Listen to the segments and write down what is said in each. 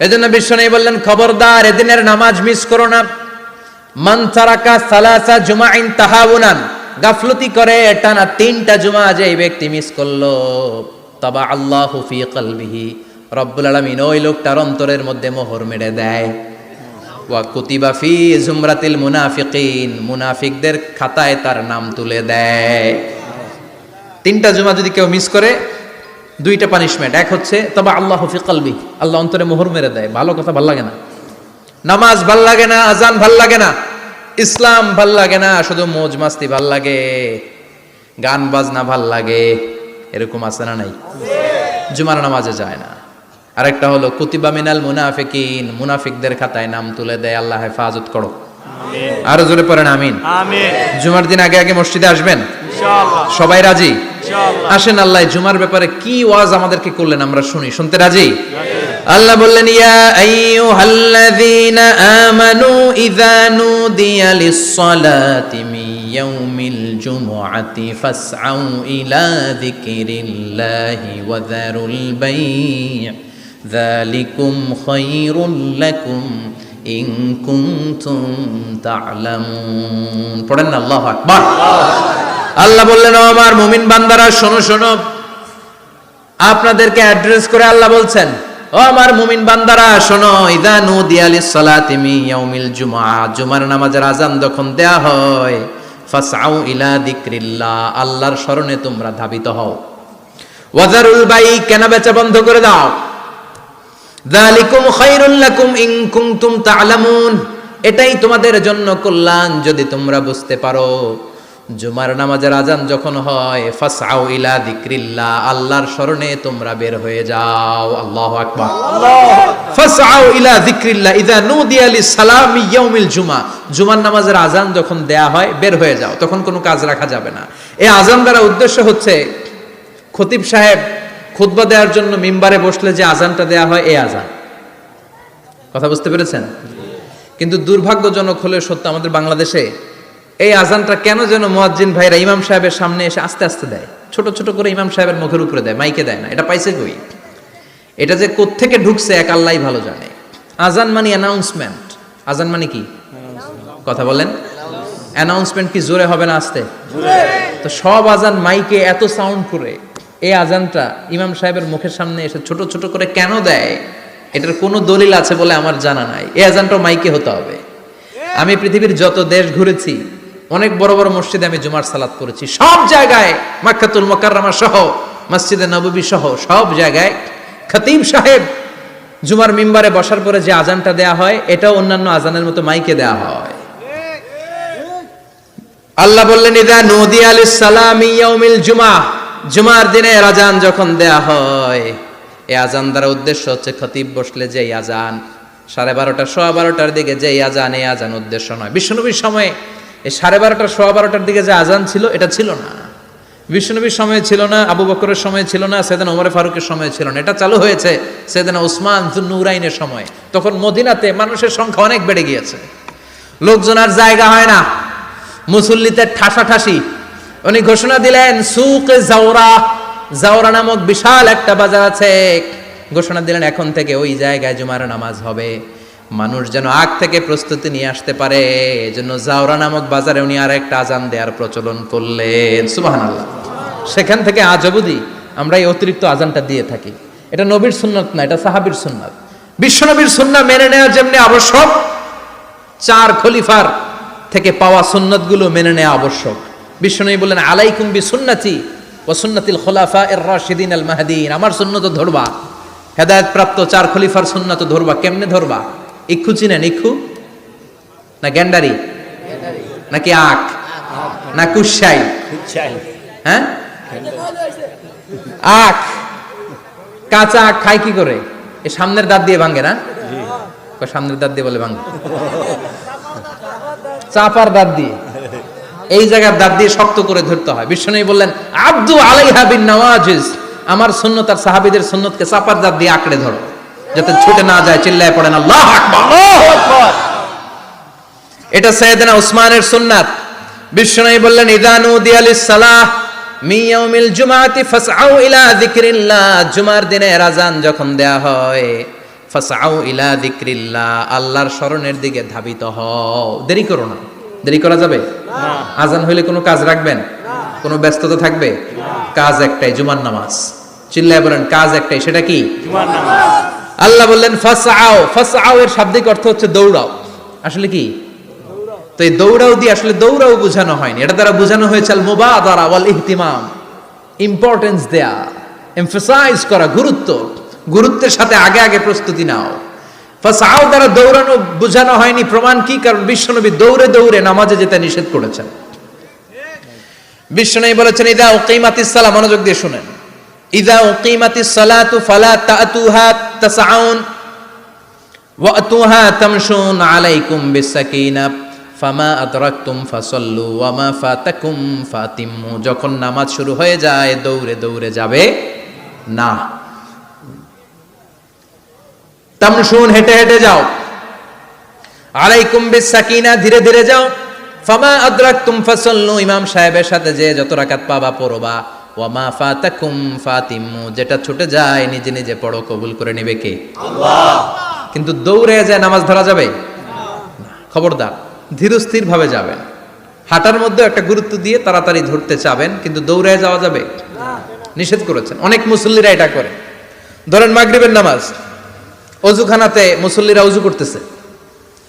এজন্য বিশ্বনবী বললেন, খবরদার এদিনের নামাজ মিস করো না। মান তারাকা সালাসা জুমাইন তাহাউনান, গাফলতি করে টানা 3টা জুমা যে ব্যক্তি মিস করলো, তাবা আল্লাহু ফি কলবিহি, রব্বুল আলামিন ওই লোকটার অন্তরের মধ্যে মোহর মেরে দেয়। ওয়া কুতিবা ফি জুমরাতিল মুনাফিকিন, মুনাফিকদের খাতায় তার নাম তুলে দেয়। 3টা জুমা যদি কেউ মিস করে, 2টা পানিশমেন্ট। এক হচ্ছে তবে আল্লাহু ফি কলবি, আল্লাহ অন্তরে মোহর মেরে দেয়। ভালো কথা ভাল লাগে না, নামাজ ভাল লাগে না, আজান ভাল লাগে না, ইসলাম ভাল লাগে না, শুধু মৌজ মাস্তি ভাল লাগে, গান বাজনা ভাল লাগে, এরকম আছে না নাই? জুমার নামাজে যায় না। আরেকটা হলো কুতিবা মিনাল মুনাফিকিন, মুনাফিকদের খাতায় নাম তুলে দেয়। আল্লাহ হেফাজত করো, আরো জোরে পড়েন আমিন। জুমার দিন আগে আগে মসজিদে আসবেন ইনশাআল্লাহ। সবাই রাজি? আসেন, আল্লাহ জুমার ব্যাপারে কি ওয়াজ আমাদেরকে করলেন আমরা শুনি। শুনতে রাজি? আল্লাহ বললেন, ইয়া আইয়ুহাল্লাযীনা আমানু ইযা নুদিয়া লিস-সালাতি মিন ইয়াউমিল জুমআতি ফাসআউ ইলা যিকরিল্লাহি ওয়া যারুল বাই', যালিকুম খায়রুল লাকুম ইন কুনতুম তা'লামুন। পড়েন না আল্লাহু আকবার। আল্লাহ বললেন, ও আমার মুমিন বান্দারা শোনো শোনো। আপনাদেরকে অ্যাড্রেস করে আল্লাহ বলছেন, ও আমার মুমিন বান্দারা শোনো, ইযা নুদিয়া লিস-সালাতি মিন ইয়াউমিল জুমআ, জুমার নামাজের আযান যখন দেয়া হয়, ফাসআউ ইলা যিকরিল্লাহ, আল্লাহর স্মরণে তোমরা ধাবিত হও। ওয়া যারুল বাই', কেনা বেচা বন্ধ করে দাও। যালিকুম খায়রুল লাকুম ইন কুনতুম তা'লামুন, এটাই তোমাদের জন্য কল্যাণ যদি তোমরা বুঝতে পারো। জুমার নামাজের আজান যখন হয়, ফাসআউ ইলা যিকরিল্লাহ, আল্লাহর স্মরণে তোমরা বের হয়ে যাও। আল্লাহু আকবার। ফাসআউ ইলা যিকরিল্লাহ ইযা নুদিয়া লিস-সালামি ইয়াউমিল জুমআ, জুমার নামাজের আজান যখন দেয়া হয় বের হয়ে যাও, তখন কোনো কাজ রাখা যাবে না। এই আজান দ্বারা উদ্দেশ্য হচ্ছে খতিব সাহেব খুতবা দেওয়ার জন্য মিম্বারে বসলে যে আজানটা দেয়া হয়, এই আজান। কথা বুঝতে পেরেছেন? কিন্তু দুর্ভাগ্যজনক হলে সত্য, আমাদের বাংলাদেশে এই আজানটা কেন যেন মুয়াজ্জিন ভাইরা ইমাম সাহেবের সামনে এসে আস্তে আস্তে দেয়, ছোট ছোট করে ইমাম সাহেবের মুখের উপরে দেয়, মাইকে দেয় না। এটা পাইছে কই? এটা যে কোত্থেকে ঢুকছে এক আল্লাহই ভালো জানে। আজান মানে অ্যানাউন্সমেন্ট। আজান মানে কি? কথা বলেন। অ্যানাউন্সমেন্ট কি জোরে হবে না আস্তে? তো সব আজান মাইকে এত সাউন্ড করে, এই আজানটা ইমাম সাহেবের মুখের সামনে এসে ছোট ছোট করে কেন দেয়? এটার কোনো দলিল আছে বলে আমার জানা নাই। এই আজানটাও মাইকে হতে হবে। আমি পৃথিবীর যত দেশ ঘুরেছি, অনেক বড় বড় মসজিদে আমি জুমার সালাত করেছি, সব জায়গায় মক্কাতুল মুকাররমা সহ মসজিদে নববী সহ সব জায়গায় খতিব সাহেব জুমার মিম্বারে বসার পরে যে আজানটা দেয়া হয়, এটাও অন্যান্য আজানের মতো মাইকে দেয়া হয়। আল্লাহ বললেন, ইযা নুদিয়া লিস-সালামি ইয়াউমিল জুমআ, জুমার দিনে আজান যখন দেয়া হয়, এই আজান দ্বারা উদ্দেশ্য হচ্ছে খতিব বসলে যে আজান 12:30 12:15 দিকে যে আজান, এই আজান উদ্দেশ্য নয়। বিশ্বনবীর সময়ে এই 12:30 12:15 দিকে যে আজান ছিল, এটা ছিল না। বিশ্বনবীর সময় ছিল না, আবু বকরের সময় ছিল না, সাইয়েদনা ওমর ফারুকের সময় ছিল না। এটা চালু হয়েছে সাইয়েদনা উসমান যুন্নুরাইনের সময়। তখন মদিনাতে মানুষের সংখ্যা অনেক বেড়ে গিয়েছে, লোকজন আর জায়গা হয় না, মুসল্লিতে ঠাসাঠাসি। উনি ঘোষণা দিলেন, সুকে জাওরা, জাওরা নামক বিশাল একটা বাজার আছে, ঘোষণা দিলেন এখন থেকে ওই জায়গায় জুমার নামাজ হবে। মানুষ যেন আগ থেকে প্রস্তুতি নিয়ে আসতে পারে, এজন্য জাওরা নামক বাজারে উনি আর একটা আজান দেওয়ার প্রচলন করলেন। সুবহানাল্লাহ। সেখান থেকে আজ অবধি আমরা এই অতিরিক্ত আজানটা দিয়ে থাকি। এটা নবীর সুন্নাত না, এটা সাহাবীর সুন্নাত। বিশ্বনবীর সুন্নাহ মেনে নেওয়া যেমনি আবশ্যক, 4 খলিফার থেকে পাওয়া সুন্নাতগুলো মেনে নেওয়া আবশ্যক। বিশ্বনবী বললেন, আলাইকুম বিসুন্নতি ওয়া সুন্নাতিল খুলাফায়ে রাশিদিন আল মাহদিয়িন, আমার সুন্নাত ধরবা, হেদায়েত প্রাপ্ত 4 খলিফার সুন্নাত ধরবা। কেমনে ধরবা? ইক্ষু চিনেন? ইক্ষু না গ্যান্ডারি নাকি আখ না কুশাই? হ্যাঁ, আখ। কাঁচা আখ খায় কি করে? এই সামনের দাঁত দিয়ে ভাঙে না? সামনের দাঁত দিয়ে বলে ভাঙে, চাপার দাঁত দিয়ে, এই জায়গার দাঁত দিয়ে শক্ত করে ধরতে হয়। বিশ্বনবী বললেন, আব্দু আলাইহা বিন নওয়াজিজ, আমার সুন্নাত আর সাহাবীদের সুন্নাতকে চাপার দাঁত দিয়ে আঁকড়ে ধরো, যাতে ছুটে না যায়। চিল্লায় পড়েন আল্লাহু আকবার। এটা সাইয়েদনা উসমানের সুন্নাত। বিশ্বনবী বললেন, ইযা নুদিয়া লিস-সালাহ মিন ইয়াউমিল জুমআতি ফাসআউ ইলা যিকরিল্লাহ, জুমার দিনে আযান যখন দেয়া হয়, ফাসআউ ইলা যিকরিল্লাহ, আল্লাহর স্মরণের দিকে ধাবিত হও। দেরি করো না। দেরি করা যাবে না। আজান হইলে কোনো কাজ রাখবেন না, কোনো ব্যস্ততা থাকবে না। কাজ একটাই, জুমার নামাজ। চিল্লায় বলেন কাজ একটাই, সেটা কি? জুমার নামাজ। আল্লাহ বললেন ফাসআউ, ফাসআউ এর শাব্দিক অর্থ হচ্ছে দৌড়াও। আসলে কি? তো এই দৌড়াও দিয়ে আসলে দৌড়াও বোঝানো হয়নি, এটা দ্বারা বোঝানো হয়েছে আল মুবাদারা ওয়াল ইহতিমাম, ইম্পর্টেন্স দেয়া, এমফাসাইজ করা, গুরুত্বের সাথে আগে আগে প্রস্তুতি নাও। ফাসআউ দ্বারা দৌড়ানো বোঝানো হয়নি। প্রমাণ কি? কারণ বিশ্বনবী দৌড়ে দৌড়ে নামাজে যেতে নিষেধ করেছেন। বিশ্বনবী বলেছেন ইদা উকিমাতিস সালাহ, মনোযোগ দিয়ে শুনেন, ইদা উকিমাতিস সালাতু ফালা তাতুহা তাসআউন ওয়া আতুহা তামশুন আলাইকুম বিসাকিনা ফামা আদরাকতুম ফাসাল্লু ওয়া মা ফাতাকুম ফাতিম্মু। যখন নামাজ শুরু হয়ে যায় দৌড়ে দৌড়ে যাবে না। তামশুন, হেঁটে হেঁটে যাও। আলাইকুম বিসাকিনা, ধীরে ধীরে যাও। ফামা আদরাকতুম ফাসাল্লু, ইমাম সাহেবের সাথে যে যত রাকাত পাবা পড়বা। ওয়া মা ফাতাকুম ফাতিম্মু, যেটা ছুটে যায় নিজে নিজে পড়ো, কবুল করে নেবে কে? আল্লাহ। কিন্তু দৌড়ে যায় নামাজ ধরা যাবে না। খবরদার, ধীরস্থির ভাবে যাবেন। হাঁটার মধ্যে একটা গুরুত্ব দিয়ে তাড়াতাড়ি ধরতে চাবেন, কিন্তু দৌড়ে যাওয়া যাবে না, নিষেধ করেছেন। অনেক মুসল্লিরা এটা করে। ধরেন মাগরিবের নামাজ, অজুখানাতে মুসল্লিরা অজু করতেছে,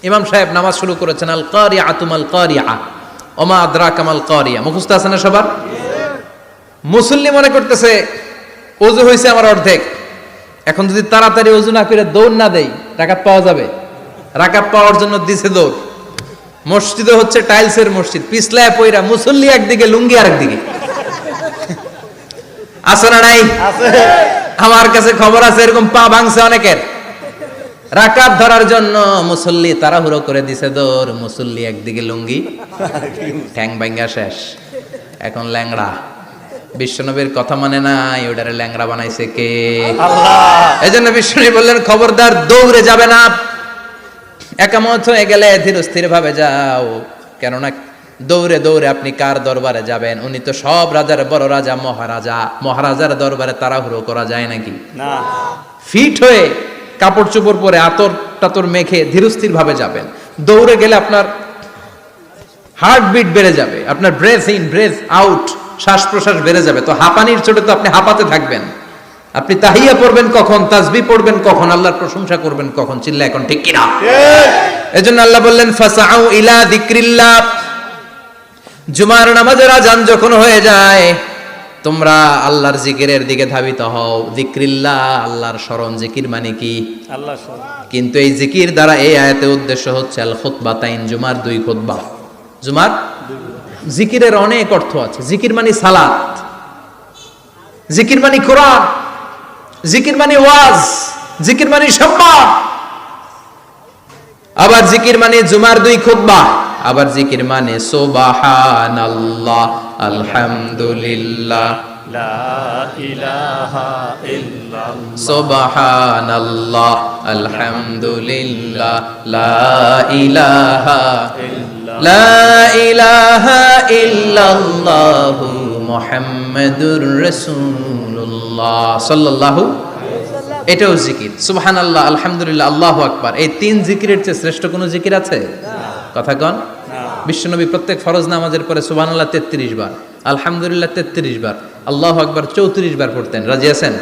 ইমাম সাহেব নামাজ শুরু করেছেন আল কারিআতু মাল কারিআ ওমা আদরাকা মাল কারিআ, মুখস্থ আছে না সবার? মুসল্লি মনে করতেছে অজু হয়েছে আমার অর্ধেক, এখন যদি তাড়াতাড়ি অজু না করে দৌড় না দেই রাকাত পাওয়া যাবে? রাকাত পাওয়ার জন্য দিছে দৌড়। মসজিদে হচ্ছে টাইলসের মসজিদ, পিছলায় পয়রা মুসল্লি একদিকে, লুঙ্গি আরেকদিকে। আছে না নাই? আমার কাছে খবর আছে এরকম পা ভাঙছে অনেকের। রাকাত ধরার জন্য মুসল্লি তাড়াহুড়ো করে দিছে দৌড়, মুসল্লি একদিকে লুঙ্গি, ঠ্যাং ভাঙ্গা শেষ, এখন ল্যাংড়া। বিশ্বনবীর কথা মানে নাই, ওটারে ল্যাংড়া বানাইছে কে? আল্লাহ। এজন্য বিশ্বনবী বললেন খবরদার দৌড়ে যাবে না, একামত হয়ে গেলে ধীর স্থির ভাবে যাও। কেননা দৌড়ে দৌড়ে আপনি কার দরবারে যাবেন? উনি তো সব রাজার বড় রাজা, মহারাজা। মহারাজার দরবারে তাড়াহুড়ো করা যায় নাকি? না। ফিট হয়ে কাপড় চোপড় পরে আতর টাতর মেখে ধীরস্থির ভাবে যাবেন। দৌড়ে গেলে আপনার হার্টবিট বেড়ে যাবে, আপনার ব্রেথ ইন ব্রেথ আউট, শ্বাস প্রশ্বাস বেড়ে যাবে। তো হাঁপানির চোটে তো আপনি হাঁপাতে থাকবেন। আপনি তাহিয়া পড়বেন কখন, তাসবিহ পড়বেন কখন, আল্লাহর প্রশংসা করবেন কখন? চিল্লা এখন ঠিক কিনা? এজন্য আল্লাহ বললেন ফাসআউ ইলা যিকরিল্লাহ, জুমার নামাজের আযান যখন হয়ে যায় তোমরা আল্লাহর জিকিরের দিকে ধাবিত হও। যিকরিল্লাহ, আল্লাহর স্মরণ। জিকির মানে কি? আল্লাহর স্মরণ। কিন্তু এই জিকির দ্বারা এই আয়াতের উদ্দেশ্য হচ্ছে আল খুতবাতাইন, জুমার দুই খুতবা। জুমার জিকিরের অনেক অর্থ আছে। জিকির মানে সালাত, জিকির মানে কোরআন, জিকির মানে ওয়াজ, জিকির মানে সম্মান। আবার জিকির মানে জুমার দুই খুতবা। আবার জিকির মানে সুবহানাল্লাহ, আলহামদুলিল্লাহ, লা ইলাহা ইল্লাল্লাহ, সুবহানাল্লাহ, আলহামদুলিল্লাহ, লা ইলাহা ইল্লাল্লাহ, লা ইলাহা ইল্লাল্লাহ, মুহাম্মাদুর রাসূলুল্লাহ সাল্লাল্লাহু। এটাও জিকির। সুবহানাল্লাহ, আলহামদুলিল্লাহ, আল্লাহু আকবার। এই তিন জিকিরের চেয়ে শ্রেষ্ঠ কোনো জিকির আছে? কথা কন। বিশ্বনবী প্রত্যেক ফরজ নামাজের পরে সুবহানাল্লাহ 33 বার, আলহামদুলিল্লাহ 33 বার, আল্লাহু আকবার 34 বার পড়তেন। রাজি আছেন?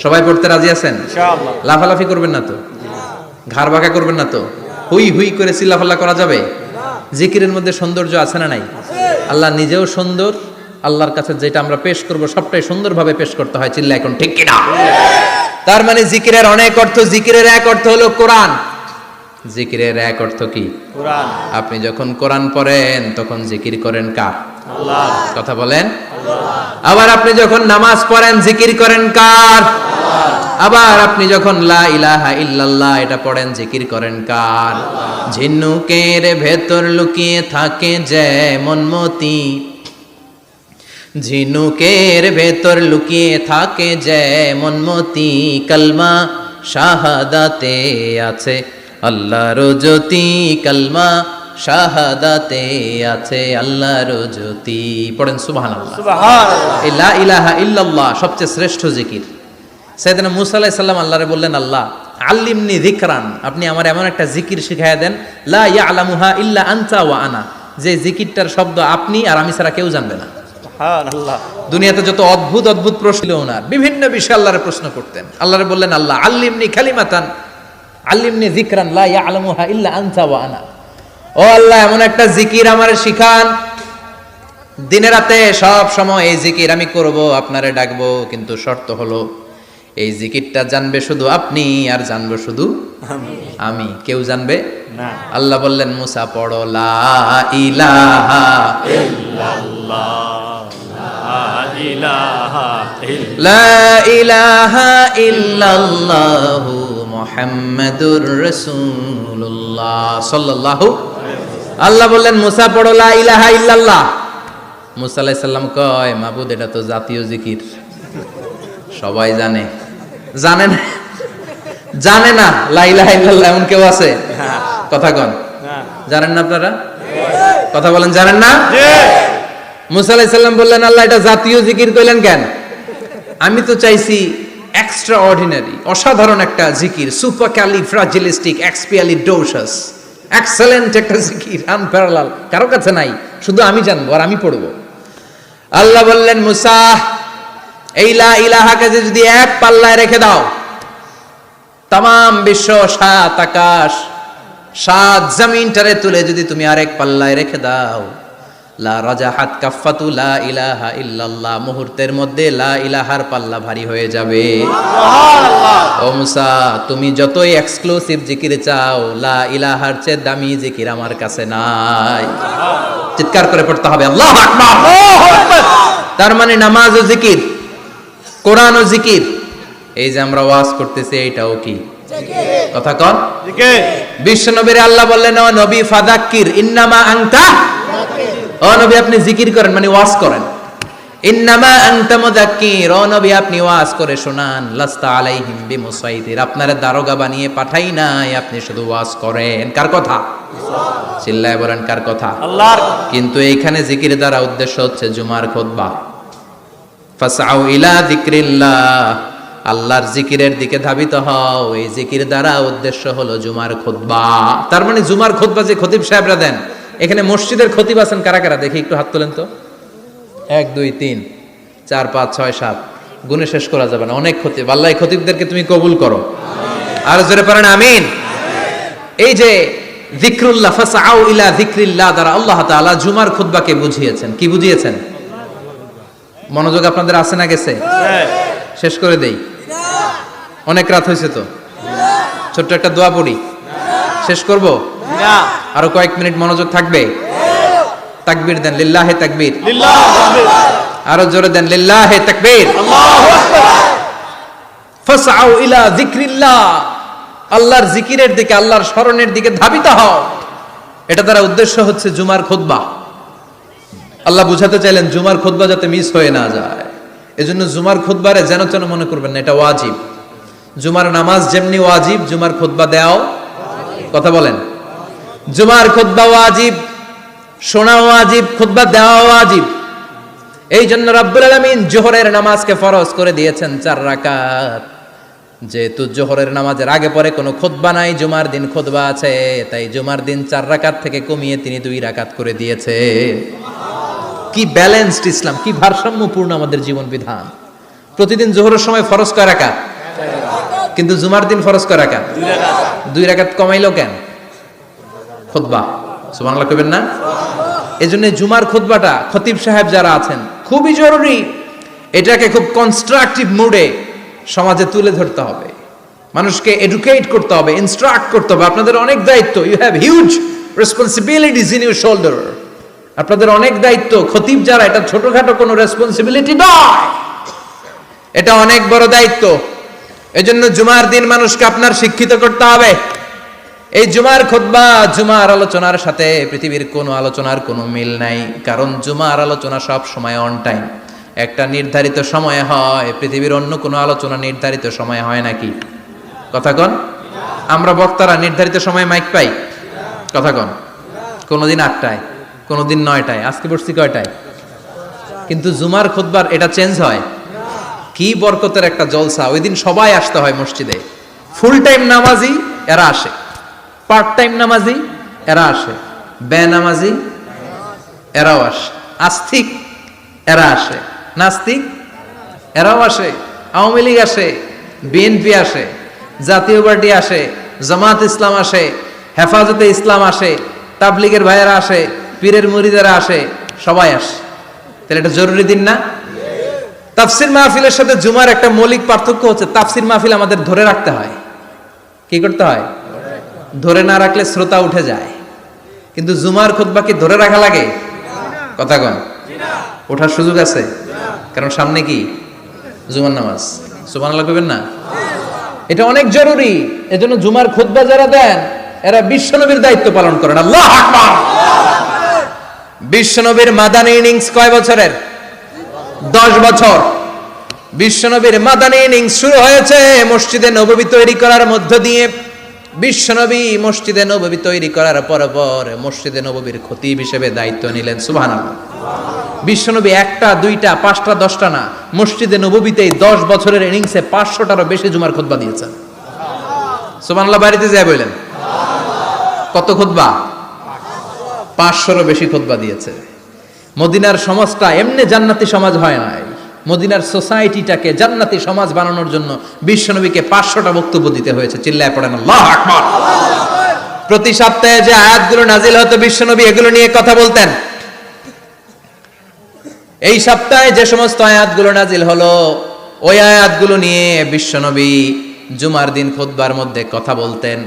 সবাই পড়তে রাজি আছেন? ইনশাআল্লাহ। লাফালাফি করবেন না তো? ঘাড় বাঁকা করবেন না তো? হুই হুই করে চিল্লাফাল্লা করা যাবে? জিকিরের মধ্যে সৌন্দর্য আছে না নাই? আল্লাহ নিজেও সুন্দর। আল্লাহর কাছে যেটা আমরা পেশ করব সবটাই সুন্দরভাবে পেশ করতে হয়। চিল্লা এখন ঠিক কিনা? তার মানে জিকিরের অনেক অর্থ। জিকিরের এক অর্থ হলো কোরআন। জিকিরের এক অর্থ কি? কোরআন। আপনি যখন কোরআন পড়েন তখন জিকির করেন কার? আল্লাহ। কথা বলেন। আল্লাহ। আবার আপনি যখন নামাজ পড়েন জিকির করেন কার? আল্লাহ। আবার আপনি যখন লা ইলাহা ইল্লাল্লাহ এটা পড়েন জিকির করেন কার? আল্লাহ। ঝিনুকের ভেতর লুকিয়ে থাকে যেমন মতি, ঝিনুকের ভেতর লুকিয়ে থাকে যেমন মতি, কালমা শাহাদাতে আছে আল্লাহর জ্যোতি, কালমা শাহাদাতে আছে আল্লাহর জ্যোতি। পড়েন সুবহানাল্লাহ। সুবহানাল্লাহ। লা ইলাহা ইল্লাল্লাহ সবচেয়ে শ্রেষ্ঠ জিকির। সাইয়েদনা মূসা আলাইহিস সালাম আল্লাহরে বললেন, আল্লাহ আল্লিমনি যিকরান, আপনি আমার এমন একটা জিকির শিখাইয়া দেন, লা ইয়ালামুহা ইল্লা আনতা ওয়া আনা, যে জিকিরটার শব্দ আপনি আর আমি ছাড়া কেউ জানবে না। সুবহানাল্লাহ। দুনিয়াতে যত অদ্ভুত অদ্ভুত প্রশ্ন ছিল ওনার, বিভিন্ন বিষয়ে আল্লাহরে প্রশ্ন করতেন। আল্লাহরে বললেন, আল্লাহ আল্লিমনি কালিমাতান আল্লিমনি যিকরান লা ইয়ালামুহা ইল্লা আনতা ওয়া আনা, ও আল্লাহ এমন একটা জিকির আমারে শিখান, দিনে রাতে সব সময় এই জিকির আমি করব, আপনারে ডাকবো, কিন্তু শর্ত হলো এই জিকিরটা জানবে শুধু আপনি আর জানবো শুধু আমি, কেউ জানবে না। আল্লাহ বললেন, মুসা পড়ো লা ইলাহা ইল্লাল্লাহ, লা ইলাহা লা ইলাহা ইল্লাল্লাহু মুহাম্মাদুর রাসূলুল্লাহ সাল্লাল্লাহু। আল্লাহ বললেন, মুসা পড়ো লা ইলাহা ইল্লাল্লাহ। মুসা আলাইহিস সালাম কয়, মাবুদ এটা তো জাতীয় জিকির, সবাই জানে। জানে না, জানে না লা ইলাহা ইল্লাল্লাহ এমন কেউ আছে? কথা কন, জানেন না আপনারা? কথা বলেন, জানেন না? মুসা আলাইহিস সালাম বললেন, আল্লাহ এটা জাতীয় জিকির কইলেন কেন? আমি তো চাইছি এক্সট্রা অর্ডিনারি, অসাধারণ একটা জিকির, সুপারক্যালিফ্রাজিলিস্টিক এক্সপিয়ালিডোসাস, এক্সেলেন্ট একটা জিকির, আনপ্যারালাল, কারো কাছে নাই, শুধু আমি জানবো আর আমি পড়বো। আল্লাহ বললেন, মুসা এই লা ইলাহাকে যদি এক পাল্লায় রেখে দাও, তামাম বিশ্ব, সাত আকাশ, সাত জমিনটারে তুলে যদি তুমি আরেক পাল্লায় রেখে দাও, লা রাজাহাত কাফাতু লা ইলাহা ইল্লাল্লাহ, মুহূর্তের মধ্যে লা ইলাহার পাল্লা ভারী হয়ে যাবে। ও মুসা, তুমি যতই এক্সক্লুসিভ জিকির চাও, লা ইলাহার চেয়ে দামি জিকির আমার কাছে নাই। চিৎকার করে পড়তে হবে আল্লাহু আকবার। তার মানে নামাজ ও জিকির, কোরআন ও জিকির, এই যে আমরা ওয়াজ করতেছি এইটাও কি কথা কন? বিশ্ব নবীর আল্লাহ বললেন, ও নবী ফাযাক্কির ইন্নামা আনতা, ও নবী আপনি জিকির করেন মানে ওয়াজ করেন। ইন্নামা আনতা মুযাক্কির, ও নবী আপনি ওয়াজ করে শোনান। লাস্তা আলাইহিম বিমুসাইতির, আপনারে দারোগা বানিয়ে পাঠাই নাই, আপনি শুধু ওয়াজ করেন। কার কথা? চিল্লায় বলেন কার কথা? আল্লাহর। কিন্তু এইখানে জিকির দ্বারা উদ্দেশ্য হচ্ছে জুমার খুতবা। ফাসআউ ইলা যিকরিল্লাহ, আল্লাহর জিকিরের দিকে ধাবিত হও। এই জিকির দ্বারা উদ্দেশ্য হলো জুমার খুতবা। তার মানে জুমার খুতবা যে খতিব সাহেবরা দেন, এখানে মসজিদের খতিব আছেন কারা কারা? দেখি একটু হাত তোলেন তো। 1 2 3 4 5 6 7, গুণে শেষ করা যাবে না, অনেক খতিব। আল্লাহ এই খতিবদেরকে তুমি কবুল করো, আর জোরে পড়েন আমিন। এই যে যিকরুল্লাহ, ফাসআউ ইলা যিকরিল্লাহ দ্বারা আল্লাহ তাআলা জুমার খুতবাকে বুঝিয়েছেন। কি বুঝিয়েছেন? মনোযোগ আপনাদের আছে না গেছে? শেষ করে দেই, অনেক রাত হয়েছে তো। ছোট্ট একটা দোয়া পড়ি, শেষ করব? আরো কয়েক মিনিট মনোযোগ থাকবে? তাকবীর দেন, লিল্লাহে তাকবীর। আরো জোরে দেন, লিল্লাহে তাকবীর। ফাসআউ ইলা যিকরিল্লাহ, আল্লাহর জিকিরের দিকে, আল্লাহর স্মরণের দিকে ধাবিত হও। এটা দ্বারা উদ্দেশ্য হচ্ছে জুমার খুতবা। আল্লাহ বুঝাতে চাইলেন জুমার খুতবা যাতে মিস হয়ে না যায়, এজন্য জুমার খুতবারে যেন তেন মনে করবেন না, এটা ওয়াজিব। জুমার নামাজ যেমনি ওয়াজিব, জুমার খুতবা দেওয়াও, কথা বলেন, জুমার খুতবা ওয়াজিব, শোনা ওয়াজিব, খুতবা দেওয়া ওয়াজিব। এই জন্য রব্বুল আলামিন জোহরের নামাজকে ফরজ করে দিয়েছেন 4 রাকাত। যেহেতু জোহরের নামাজের আগে পরে কোনো খুতবা নাই, জুমার দিন খুতবা আছে, তাই জুমার দিন 4 রাকাত থেকে কমিয়ে তিনি 2 রাকাত করে দিয়েছে। কি ব্যালেন্সড ইসলাম, কি ভারসাম্যপূর্ণ আমাদের জীবন বিধান। প্রতিদিন জোহরের সময় ফরজ কয় রাকাত, কিন্তু জুমার দিন ফরজ কয় রাকাত? 2 রাকাত কমাইলো কেন? খুতবা, সুবহানাল্লাহ কইবেন না? এজন্য জুমার খুতবাটা খতিব সাহেব যারা আছেন খুবই জরুরি। এটাকে খুব কনস্ট্রাকটিভ মুডে সমাজে তুলে ধরতে হবে, মানুষকে এডুকেট করতে হবে, ইনস্ট্রাক্ট করতে হবে। আপনাদের অনেক দায়িত্ব, you have huge responsibilities in your shoulder. আপনাদের অনেক দায়িত্ব। খতিব যারা, এটা ছোটখাটো কোনো রেসপন্সিবিলিটি নয়, এটা অনেক বড় দায়িত্ব। এজন্য জুমার দিন মানুষকে আপনার শিক্ষিত করতে হবে। এই জুমার খুতবা, জুমার আলোচনার সাথে পৃথিবীর কোনো আলোচনার কোনো মিল নাই, কারণ জুমার আলোচনা সব সময় অন টাইম, একটা নির্ধারিত সময়ে হয়। পৃথিবীর অন্য কোনো আলোচনা নির্ধারিত সময়ে হয় নাকি? কথা কন। আমরা বক্তারা নির্ধারিত সময়ে মাইক পাই? কথা কন। কোনোদিন 8টায়, কোনোদিন 9টায়, আজকে বসছি কয়টায়? কিন্তু জুমার খুতবার এটা চেঞ্জ হয়। কি বরকতের একটা জলসা, ওই দিন সবাই আসতে হয় মসজিদে। ফুল টাইম নামাজি এরা আসে, পার্ট টাইম নামাজি এরা আসে, বেনামাজি এরাও আসে, আস্তিক এরা আসে, নাস্তিক এরাও আসে, আওয়ামী লীগ আসে, বিএনপি আসে, জাতীয় পার্টি আসে, জামাত ইসলাম আসে, হেফাজতে ইসলাম আসে, তাবলিগের ভাইয়েরা আসে, পীরের মুরিদেরা আসে, সবাই আসে। তাহলে এটা জরুরি দিন না? তাফসির মাহফিলের সাথে জুমার একটা মৌলিক পার্থক্য হচ্ছে, তাফসির মাহফিল আমাদের ধরে রাখতে হয়। কি করতে হয়? ধরে না রাখলে শ্রোতা উঠে যায়। কিন্তু জুমার খুতবা কি ধরে রাখা লাগে? কথা কন, ওঠার সুযোগ আছে? কারণ সামনে কি জুমার নামাজ। সুবহানাল্লাহ কইবেন না? এটা অনেক জরুরি। এজন্য জুমার খুতবা যারা দেন এরা বিশ্বনবীর দায়িত্ব পালন করেন। আল্লাহু আকবার। বিশ্বনবীর মাদানী ইনিংস কয় বছরের? 10 বছর। বিশ্বনবীর মাদানী ইনিংস শুরু হয়েছে মসজিদে নববী তৈরি করার মধ্য দিয়ে। বিশ্বনবী মসজিদে নববী তৈরি করার পর মসজিদে নববীর খতিব হিসেবে দায়িত্ব নিলেন। সুবহানাল্লাহ। বিশ্বনবী একটা, দুইটা, পাঁচটা, 10টা না, মসজিদে নববীতেই 10 বছরের ইনিংসে 500টারও বেশি জুমার খুতবা দিয়েছেন। সুবহানাল্লাহ। বাড়িতে যায় বললেন কত খুতবা? 500রও বেশি খুতবা দিয়েছে। মদিনার সমাজটা এমনি জান্নাতি সমাজ হয় নাই। মদিনার সোসাইটিটাকে জান্নাতি সমাজ বানানোর জন্য বিশ্বনবীকে 500টা বক্তব্য দিতে হয়েছে। চিল্লায় পড়েন আল্লাহু আকবার। প্রতি সপ্তাহে যে আয়াতগুলো নাজিল হতো বিশ্বনবী এগুলো নিয়ে কথা বলতেন। এই সপ্তাহে যে সমস্ত আয়াতগুলো নাজিল হলো ওই আয়াতগুলো নিয়ে বিশ্বনবী জুমার দিন খুতবার মধ্যে কথা বলতেন।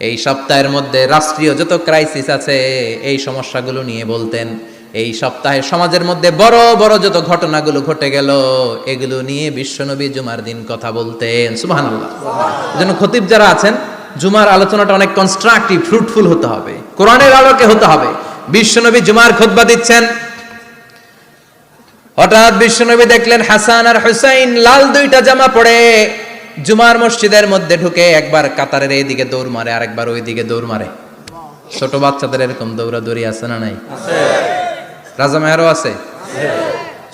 এই সপ্তাহের মধ্যে রাষ্ট্রীয় যত ক্রাইসিস আছে এই সমস্যাগুলো নিয়ে বলতেন। এই সপ্তাহে সমাজের মধ্যে বড় বড় যত ঘটনাগুলো ঘটে গেল এগুলো নিয়ে বিশ্বনবী জুমার দিন কথা বলতেন। সুবহানাল্লাহ। এজন্য খতিব যারা আছেন জুমার আলোচনাটা অনেক কনস্ট্রাকটিভ, ফ্রুটফুল হতে হবে, কোরআনের আলোকে হতে হবে। বিশ্বনবী জুমার খুতবা দিচ্ছেন, হঠাৎ বিশ্বনবী দেখলেন হাসান আর হুসাইন লাল 2টা জামা পরে জুমার মসজিদের মধ্যে ঢুকে একবার কাতারের এইদিকে দৌড় মারে, আরেকবার ওইদিকে দৌড় মারে। ছোট বাচ্চাদের এরকম দৌড়াদৌড়ি আছে না নাই? রাজা মেহরও আছে।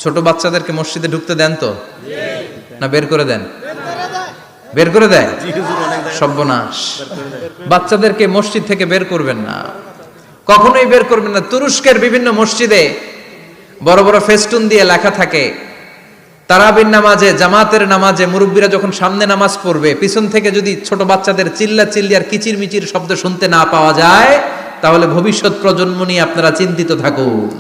ছোট বাচ্চাদেরকে মসজিদে ঢুকতে দেন তো না বের করে দেন? বের করে দেয়। সর্বনাশ। বাচ্চাদেরকে মসজিদ থেকে বের করবেন না, কখনোই বের করবেন না। তুরস্কের বিভিন্ন মসজিদে বড় বড় ফেস্টুন দিয়ে লেখা থাকে তারাবির নামাজে, জামাতের নামাজে মুরব্বীরা যখন সামনে নামাজ পড়বে পিছন থেকে যদি ছোট বাচ্চাদের চিল্লা চিল্লি আর কিচির মিচির শব্দ শুনতে না পাওয়া যায় তাহলে ভবিষ্যৎ প্রজন্ম নিয়ে আপনারা চিন্তিত থাকুন।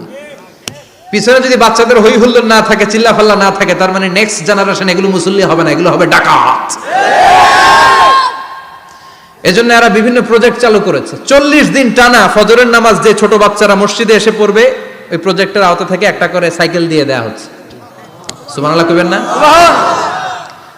পিছনে যদি বাচ্চাদের হই হুল্লোড় না থাকে, চিল্লা ফাল্লা না থাকে, তার মানে নেক্সট জেনারেশন এগুলো মুসল্লি হবে না, এগুলো হবে ডাকাত। এজন্য এরা বিভিন্ন প্রজেক্ট চালু করেছে। 40 দিন টানা ফজরের নামাজ যে ছোট বাচ্চারা মসজিদে এসে পড়বে ওই প্রজেক্টের আওতা থেকে একটা করে সাইকেল দিয়ে দেয়া হচ্ছে। সুবহানাল্লাহ কইবেন না?